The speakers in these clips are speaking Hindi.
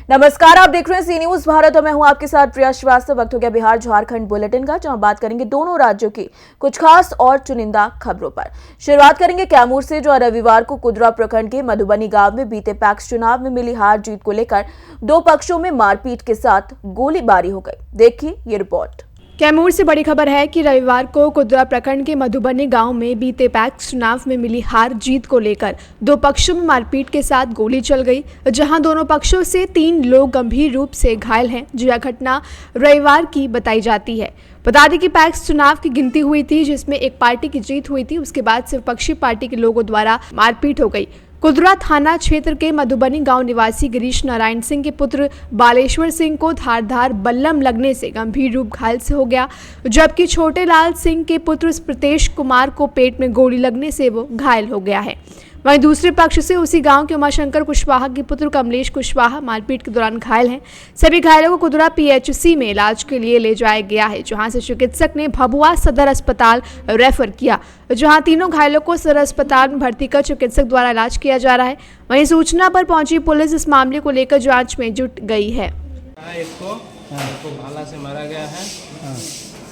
नमस्कार, आप देख रहे हैं सी न्यूज भारत और मैं हूं आपके साथ प्रिया श्रीवास्तव। वक्त हो गया बिहार झारखंड बुलेटिन का, जहां बात करेंगे दोनों राज्यों की कुछ खास और चुनिंदा खबरों पर। शुरुआत करेंगे कैमूर से, जो रविवार को कुदरा प्रखंड के मधुबनी गांव में बीते पैक्स चुनाव में मिली हार जीत को लेकर दो पक्षों में मारपीट के साथ गोलीबारी हो गई। देखिए ये रिपोर्ट। कैमूर से बड़ी खबर है कि रविवार को कुदरा प्रखंड के मधुबनी गांव में बीते पैक्स चुनाव में मिली हार जीत को लेकर दो पक्षों में मारपीट के साथ गोली चल गई, जहां दोनों पक्षों से 3 लोग गंभीर रूप से घायल हैं। यह घटना रविवार की बताई जाती है। बता दें कि पैक्स चुनाव की गिनती हुई थी, जिसमें एक पार्टी की जीत हुई थी। उसके बाद से विपक्षी पार्टी के लोगों द्वारा मारपीट हो गई। कुदरा थाना क्षेत्र के मधुबनी गांव निवासी गिरीश नारायण सिंह के पुत्र बालेश्वर सिंह को धारदार बल्लम लगने से गंभीर रूप घायल से हो गया, जबकि छोटे लाल सिंह के पुत्र प्रीतेश कुमार को पेट में गोली लगने से वो घायल हो गया है। वहीं दूसरे पक्ष से उसी गांव के उमाशंकर कुशवाहा के पुत्र कमलेश कुशवाहा मारपीट के दौरान घायल हैं। सभी घायलों को कुदरा पीएचसी में इलाज के लिए ले जाया गया है, जहां से चिकित्सक ने भभुआ सदर अस्पताल रेफर किया, जहां तीनों घायलों को सदर अस्पताल में भर्ती कर चिकित्सक द्वारा इलाज किया जा रहा है। वहीं सूचना पर पहुंची पुलिस इस मामले को लेकर जाँच में जुट गई है। इसको भाला से मारा गया है।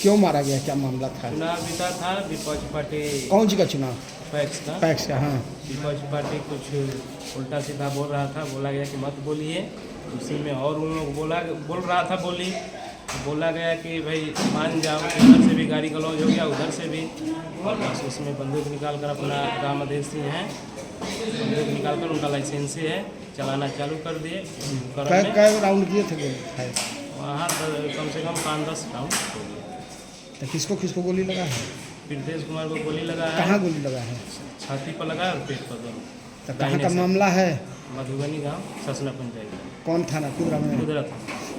क्यों मारा गया, क्या मामला था? चुनाव जीता था विपक्ष पार्टी। कौन सी का चुनाव? पैक्स का। पैक्स का, हाँ। विपक्ष पार्टी कुछ उल्टा सीधा बोल रहा था, बोला गया कि मत बोलिए। उसी में और उन लोग बोल रहा था बोला गया कि भाई मान जाओ। इधर से भी गाड़ी गलौज हो गया, उधर से भी। और बस उसमें बंदूक निकाल कर अपना रामदेव सिंह है, बंदूक निकाल कर उनका लाइसेंस है, चलाना चालू कर दिए। कै राउंड किए थे वहाँ कम से कम 5-10 राउंड हो गए। तो किसको गोली लगा है? प्रीतेश कुमार को गोली लगा है। कहाँ गोली लगा है? छाती पर लगा है और पेट पर दोनों। तो कहाँ का मामला है? मधुबनी गांव ससना पंचायत। कौन थाना? कुदरा में। कुदरा था।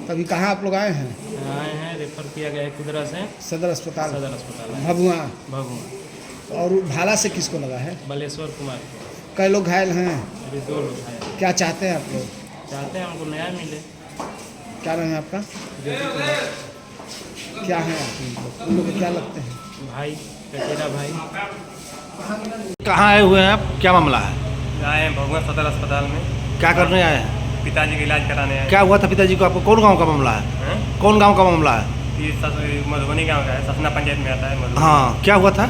तभी कहाँ आप लोग आए हैं? आए हैं, रेफर किया गया है कुदरा से सदर अस्पताल है। भभुआ। और भाला से किसको लगा है? बालेश्वर कुमार को। कई लोग घायल हैं? अभी 2 लोग हैं। क्या चाहते हैं आप लोग? चाहते हैं हमको न्याय मिले। क्या नाम है आपका? ज्योति कुमार। क्या है आप उन लोग को क्या लगते हैं? भाई, चचेरा भाई। कहाँ आए हुए हैं आप? क्या मामला है? आए हैं भभुआ सदर अस्पताल में। क्या करने आए हैं? पिताजी का इलाज कराने आए। क्या हुआ था पिताजी को? आपको कौन गांव का मामला है? कौन गांव का मामला है? ये मधुबनी गांव का है, ससना पंचायत में आता है। हाँ, क्या हुआ था?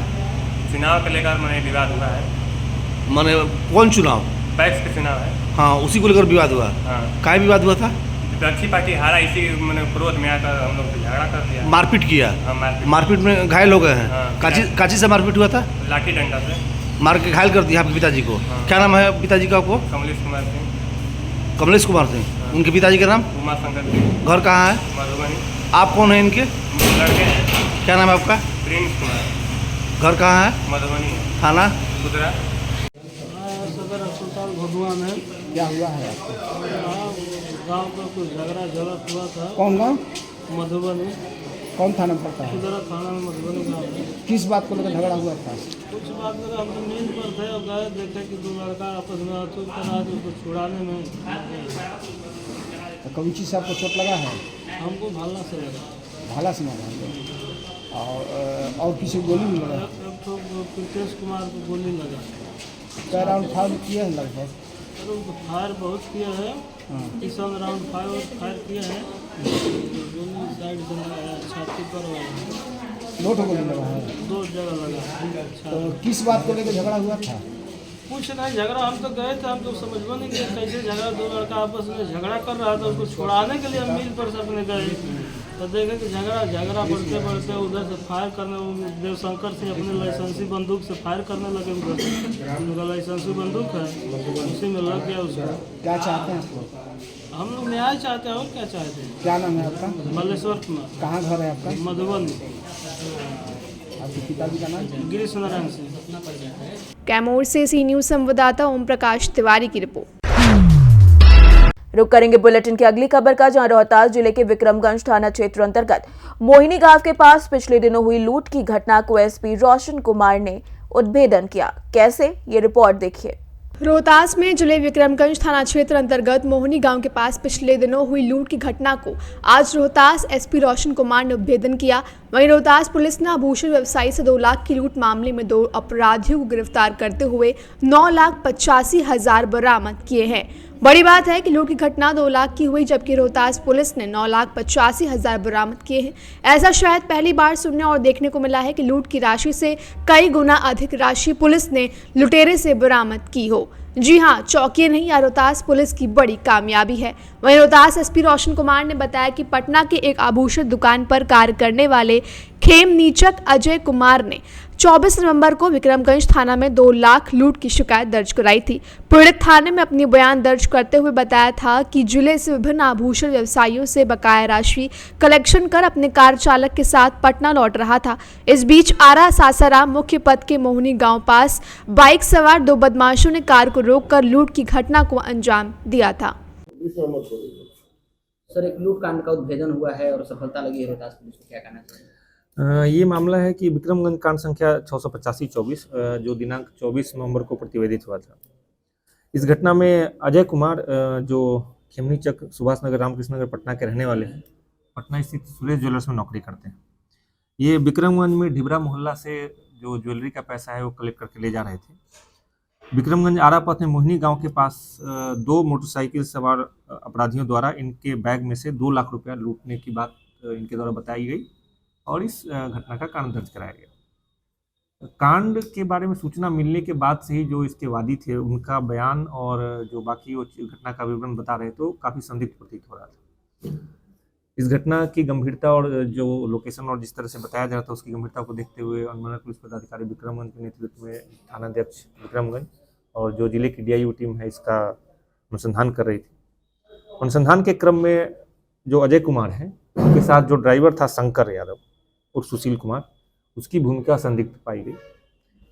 चुनाव को लेकर मैंने विवाद हुआ है। माने कौन चुनाव? पैक्स के चुनाव है। हाँ, उसी को लेकर विवाद हुआ। हाँ। क्या विवाद हुआ था? विपक्षी पार्टी हारा, इसी मैंने क्रोध में आकर हम लोग झगड़ा कर दिया। मारपीट किया? हाँ, मारपीट में घायल हो गए हैं। हाँ। काची से मारपीट हुआ था? लाठी डंडा से मार के घायल कर दिया आपके पिताजी को। हाँ। क्या नाम है पिताजी का आपको? कमलेश कुमार सिंह। कमलेश कुमार सिंह। हाँ। उनके पिताजी का नाम? उमाशंकर सिंह। घर कहाँ है? मधुबनी। आप कौन है इनके? लड़के हैं। क्या नाम है आपका? प्रिंस कुमार। घर कहाँ है? मधुबनी है। थाना? कुदरा। सदर अस्पताल भभुआ में क्या हुआ है आपको? गांव का कुछ झगड़ा झगड़ हुआ था। कौन गाँव? मधुबनी। कौन थाना पड़ता है? कुदरा थाना में मधुबनी गांव में। किस बात को लेकर झगड़ा हुआ था? कुछ बात लगा, हम तो नींद पर थे और गए, देखे कि 2 लड़का आपस में अतुल कर रहा था, उसको छुड़ाने में तो कौन चीज़ से आपको चोट लगा है? हमको भाला से लगा। भाला से मारा है। और किसी को गोली नहीं लगा? एक तो प्रीतेश कुमार को गोली लगा। कै राउंड फायर किए हैं लगभग? अरे उनको फायर बहुत किया है। हाँ। 30 राउंड फायर किया है। गोली साइड से लगाया, छाती पर वाला। नोट गोली लगा है? 2 जगह लगा। तो किस बात को लेकर झगड़ा हुआ था? कुछ नहीं झगड़ा, हम तो गए थे, हम तो समझ में नहीं किया कैसे झगड़ा। 2 लड़का आपस में झगड़ा कर रहा था, उसको छुड़ाने के लिए हम मिल पर अपने गए तो देखे कि झगड़ा बढ़ते बढ़ते उधर से फायर करने, देवशंकर सिंह अपने लाइसेंसी बंदूक से फायर करने लगे। उधर से उनका लाइसेंसी बंदूक है, उसी में लग गया उसको। क्या चाहते हैं आप लोग? हम लोग न्याय चाहते हैं, और क्या चाहते हैं। क्या नाम है आपका? बालेश्वर कुमार। कहाँ घर है आपका? मधुबनी। आपके पिताजी का नाम? गिरीश नारायण सिंह। कैमूर से सी न्यूज संवाददाता ओम प्रकाश तिवारी की रिपोर्ट। रुक करेंगे बुलेटिन की अगली खबर का, जहां रोहतास जिले के विक्रमगंज थाना क्षेत्र अंतर्गत मोहिनी गांव के पास पिछले दिनों हुई लूट की घटना को एसपी रोशन कुमार ने उद्भेदन किया। कैसे, ये रिपोर्ट देखिए। रोहतास में जिले विक्रमगंज थाना क्षेत्र अंतर्गत मोहनी गांव के पास पिछले दिनों हुई लूट की घटना को आज रोहतास एसपी रोशन कुमार ने उद्भेदन किया। वहीं रोहतास पुलिस ने आभूषण व्यवसायी से 2 लाख की लूट मामले में 2 अपराधियों को गिरफ्तार करते हुए 9,85,000 बरामद किए हैं। बड़ी बात है कि लूट की घटना 2 लाख की हुई, जबकि रोहतास पुलिस ने 9,85,000 बरामद किए हैं। ऐसा शायद पहली बार सुनने और देखने को मिला है कि लूट की राशि से कई गुना अधिक राशि पुलिस ने लुटेरे से बरामद की हो। जी हां, चौकिए नहीं, यह रोहतास पुलिस की बड़ी कामयाबी है। वहीं रोहतास एसपी रोशन कुमार ने बताया कि पटना के एक आभूषण दुकान पर कार्य करने वाले खेमनीचक अजय कुमार ने 24 नवंबर को विक्रमगंज थाना में 2 लाख लूट की शिकायत दर्ज कराई थी। पीड़ित थाने में अपनी बयान दर्ज करते हुए बताया था कि जिले से विभिन्न आभूषण व्यवसायियों से बकाया राशि कलेक्शन कर अपने कार चालक के साथ पटना लौट रहा था। इस बीच आरा सासाराम मुख्य पथ के मोहनी गांव पास बाइक सवार 2 बदमाशों ने कार को रोककर लूट की घटना को अंजाम दिया था। सर, एक लूट कांड का उद्भेदन हुआ है और सफलता लगी है रोहतास पुलिस को, क्या कहना चाहिए? ये मामला है कि विक्रमगंज कांड संख्या 685-24 जो दिनांक 24 नवंबर को प्रतिवेदित हुआ था। इस घटना में अजय कुमार जो खेमनीचक सुभाष नगर रामकृष्ण नगर पटना के रहने वाले हैं, पटना स्थित सुरेश ज्वेलर्स में नौकरी करते हैं। ये विक्रमगंज में ढिबरा मोहल्ला से जो ज्वेलरी का पैसा है वो कलेक्ट करके ले जा रहे थे। विक्रमगंज आरा पथ में मोहिनी गांव के पास 2 मोटरसाइकिल सवार अपराधियों द्वारा इनके बैग में से 2 लाख रुपया लूटने की बात इनके द्वारा बताई गई और इस घटना का कांड दर्ज कराया गया। कांड के बारे में सूचना मिलने के बाद से ही जो इसके वादी थे उनका बयान और जो बाकी वो घटना का विवरण बता रहे थे काफ़ी संदिग्ध प्रतीत हो रहा था। इस घटना की गंभीरता और जो लोकेशन और जिस तरह से बताया जा रहा था उसकी गंभीरता को देखते हुए अनुमंडल पुलिस पदाधिकारी विक्रमगंज के नेतृत्व में थानाध्यक्ष विक्रमगंज और जो जिले की DIU टीम है इसका अनुसंधान कर रही थी। अनुसंधान के क्रम में जो अजय कुमार है उनके साथ जो ड्राइवर था शंकर यादव और सुशील कुमार, उसकी भूमिका संदिग्ध पाई गई।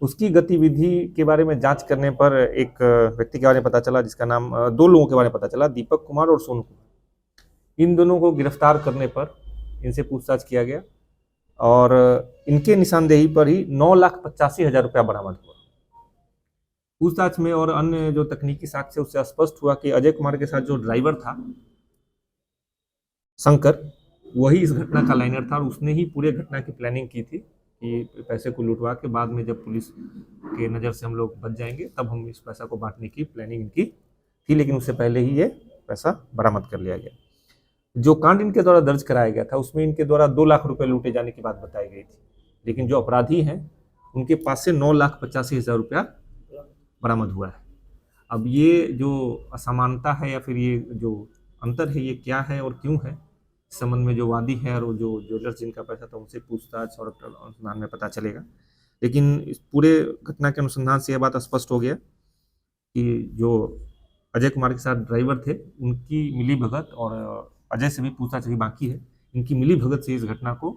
उसकी गतिविधि के बारे में जांच करने पर एक व्यक्ति के बारे में पता चला जिसका नाम 2 लोगों के बारे में पता चला, दीपक कुमार और सोनू कुमार। इन दोनों को गिरफ्तार करने पर इनसे पूछताछ किया गया और इनके निशानदेही पर ही 9,85,000 रुपया बरामद हुआ। पूछताछ में और अन्य जो तकनीकी साक्ष्य उससे स्पष्ट हुआ कि अजय कुमार के साथ जो ड्राइवर था शंकर, वही इस घटना का लाइनर था और उसने ही पूरे घटना की प्लानिंग की थी कि पैसे को लुटवा के बाद में जब पुलिस के नज़र से हम लोग बच जाएंगे तब हम इस पैसा को बांटने की प्लानिंग इनकी थी, लेकिन उससे पहले ही ये पैसा बरामद कर लिया गया। जो कांड इनके द्वारा दर्ज कराया गया था उसमें इनके द्वारा 2 लाख रुपए लूटे जाने की बात बताई गई थी, लेकिन जो अपराधी हैं उनके पास से 9,85,000 रुपया बरामद हुआ है। अब ये जो असमानता है या फिर ये जो अंतर है ये क्या है और क्यों है, इस संबंध में जो वादी है और जो ज्वेलर्स जिनका पैसा था उनसे पूछताछ और अनुसंधान में पता चलेगा। लेकिन इस पूरे घटना के अनुसंधान से यह बात स्पष्ट हो गया कि जो अजय कुमार के साथ ड्राइवर थे उनकी मिलीभगत और अजय से भी पूछताछ अभी बाकी है, इनकी मिलीभगत से इस घटना को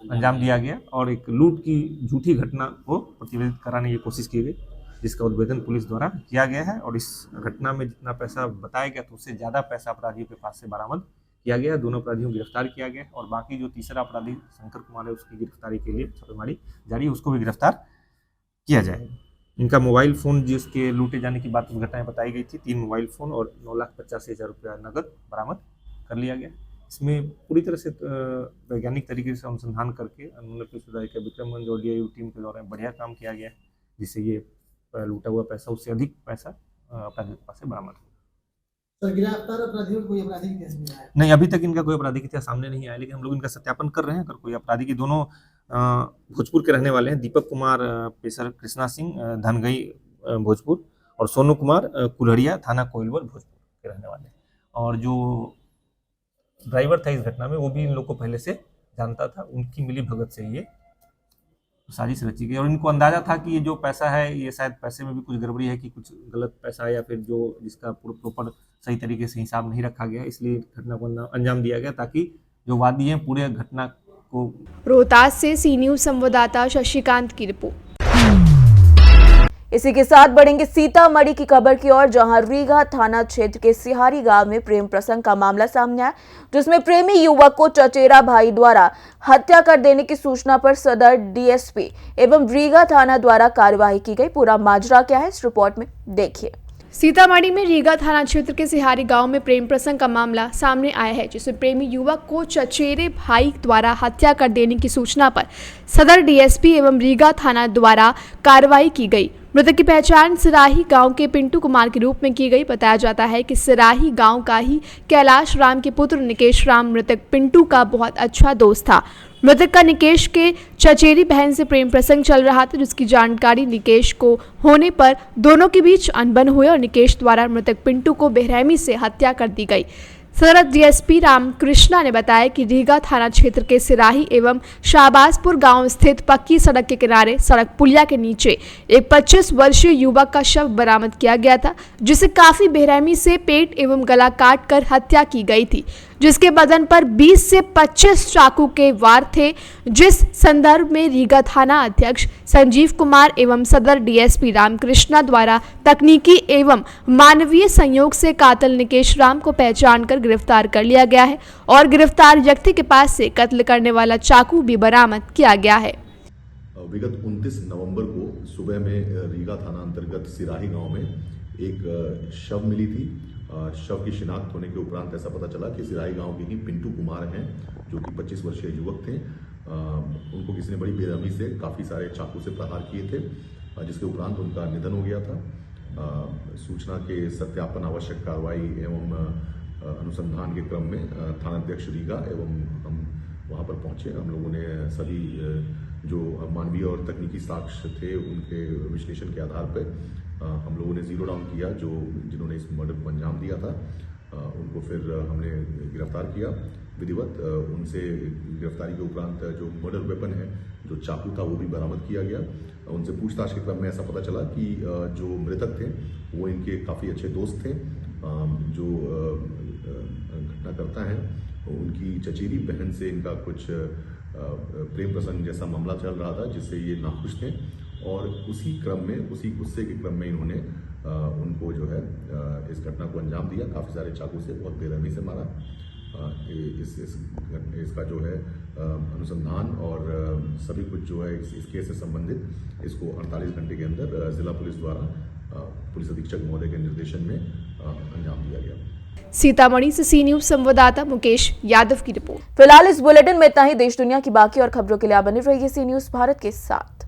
अंजाम दिया गया और एक लूट की झूठी घटना को प्रतिवेदित कराने की कोशिश की गई, जिसका उद्भेदन पुलिस द्वारा किया गया है। और इस घटना में जितना पैसा बताया गया तो उससे ज़्यादा पैसा अपराधियों के पास से बरामद किया गया। दोनों अपराधियों को गिरफ्तार किया गया और बाकी जो तीसरा अपराधी शंकर कुमार है उसकी गिरफ्तारी के लिए छापेमारी जारी है, उसको भी गिरफ्तार किया जाएगा। इनका मोबाइल फ़ोन जिसके लूटे जाने की बात उस घटना में बताई गई थी, 3 मोबाइल फ़ोन और 9,85,000 रुपया नकद बरामद कर लिया गया। इसमें पूरी तरह से वैज्ञानिक तरीके से अनुसंधान करके अनुमंडल पुलिस पदाधिकारी विक्रमगंज और DIU टीम के द्वारा बढ़िया काम किया गया है, जिससे ये लूटा हुआ पैसा उससे अधिक पैसा अपराधियों के पास से बरामद हुआ। गिरफ्तार अपराधियों को कोई आपराधिक इतिहास मिला है? नहीं, अभी तक इनका कोई आपराधिक इतिहास सामने नहीं आया, लेकिन हम लोग इनका सत्यापन कर रहे हैं। अगर कोई आपराधी की दोनों भोजपुर के रहने वाले हैं, दीपक कुमार पेशर कृष्णा सिंह धनगई भोजपुर और सोनू कुमार कुल्हड़िया थाना कोइलवर भोजपुर के रहने वाले हैं। और जो ड्राइवर था इस घटना में वो भी इन लोग को पहले से जानता था, उनकी मिली भगत से ये साजिश रची गई और इनको अंदाजा था कि ये जो पैसा है ये शायद पैसे में भी कुछ गड़बड़ी है कि कुछ गलत पैसा या फिर जो जिसका प्रॉपर सही तरीके से हिसाब नहीं रखा गया, इसलिए घटना को अंजाम दिया गया ताकि जो वादी हैं पूरे घटना को। रोहतास से सी न्यूज़ संवाददाता शशिकांत की रिपोर्ट। इसी के साथ बढ़ेंगे सीतामढ़ी की खबर की ओर, जहां रीगा थाना क्षेत्र के सिहारी गांव में प्रेम प्रसंग का मामला सामने आया, जिसमें प्रेमी युवक को चचेरा भाई द्वारा हत्या कर देने की सूचना पर सदर DSP एवं रीगा थाना द्वारा कार्यवाही की गई। पूरा माजरा क्या है इस रिपोर्ट में देखिए। सीतामढ़ी में रीगा थाना क्षेत्र के सिहारी गांव में प्रेम प्रसंग का मामला सामने आया है, जिसमें प्रेमी युवक को चचेरे भाई द्वारा हत्या कर देने की सूचना पर सदर डीएसपी एवं रीगा थाना द्वारा कार्रवाई की गई। मृतक की पहचान सिराही गांव के पिंटू कुमार के रूप में की गई। बताया जाता है कि सिराही गांव का ही कैलाश राम के पुत्र निकेश राम मृतक पिंटू का बहुत अच्छा दोस्त था। मृतक का निकेश के चचेरी बहन से प्रेम प्रसंग चल रहा था, जिसकी जानकारी निकेश को होने पर दोनों के बीच अनबन हुए और निकेश द्वारा मृतक पिंटू को बेरहमी से हत्या कर दी गई। सदर डीएसपी रामकृष्णा ने बताया कि रीगा थाना क्षेत्र के सिराही एवं शाहबाजपुर गांव स्थित पक्की सड़क के किनारे सड़क पुलिया के नीचे एक 25 वर्षीय युवक का शव बरामद किया गया था, जिसे काफी बेरहमी से पेट एवं गला काट कर हत्या की गई थी, जिसके बदन पर 20 से 25 चाकू के वार थे। जिस संदर्भ में रीगा थाना अध्यक्ष संजीव कुमार एवं सदर डीएसपी रामकृष्णा द्वारा तकनीकी एवं मानवीय संयोग से कातिल निकेश राम को पहचान कर गिरफ्तार कर लिया गया है और गिरफ्तार व्यक्ति के पास से कत्ल करने वाला चाकू भी बरामद किया गया है। विगत 29 नवंबर को सुबह में रीगा थाना अंतर्गत सिराही गांव में एक शव मिली थी। शव की शिनाख्त होने के उपरांत ऐसा पता चला कि सिराही गांव के ही पिंटू कुमार हैं, जो कि 25 वर्षीय युवक थे। उनको किसी ने बड़ी बेरहमी से काफ़ी सारे चाकू से प्रहार किए थे, जिसके उपरांत उनका निधन हो गया था। सूचना के सत्यापन आवश्यक कार्रवाई एवं अनुसंधान के क्रम में थानाध्यक्ष रीगा एवं हम वहाँ पर पहुँचे। हम लोगों ने सभी जो मानवीय और तकनीकी साक्ष्य थे उनके विश्लेषण के आधार पर हम लोगों ने जीरो डाउन किया जो जिन्होंने इस मर्डर को अंजाम दिया था। उनको फिर हमने गिरफ्तार किया विधिवत। उनसे गिरफ्तारी के उपरांत जो मर्डर वेपन है, जो चाकू था, वो भी बरामद किया गया। उनसे पूछताछ के क्रम में ऐसा पता चला कि जो मृतक थे वो इनके काफ़ी अच्छे दोस्त थे। जो घटनाकर्ता हैं उनकी चचेरी बहन से इनका कुछ प्रेम प्रसंग जैसा मामला चल रहा था, जिससे ये नाखुश थे और उसी क्रम में, उसी गुस्से के क्रम में इन्होंने उनको जो है इस घटना को अंजाम दिया। काफ़ी सारे चाकू से बहुत बेरहमी से मारा। इसका जो है अनुसंधान और सभी कुछ जो है इस केस से संबंधित इसको 48 घंटे के अंदर जिला पुलिस द्वारा पुलिस अधीक्षक महोदय के निर्देशन में अंजाम दिया गया। सीतामढ़ी से सी न्यूज संवाददाता मुकेश यादव की रिपोर्ट। फिलहाल इस बुलेटिन में इतना ही। देश दुनिया की बाकी और खबरों के लिए आप बने रहिए सी न्यूज भारत के साथ।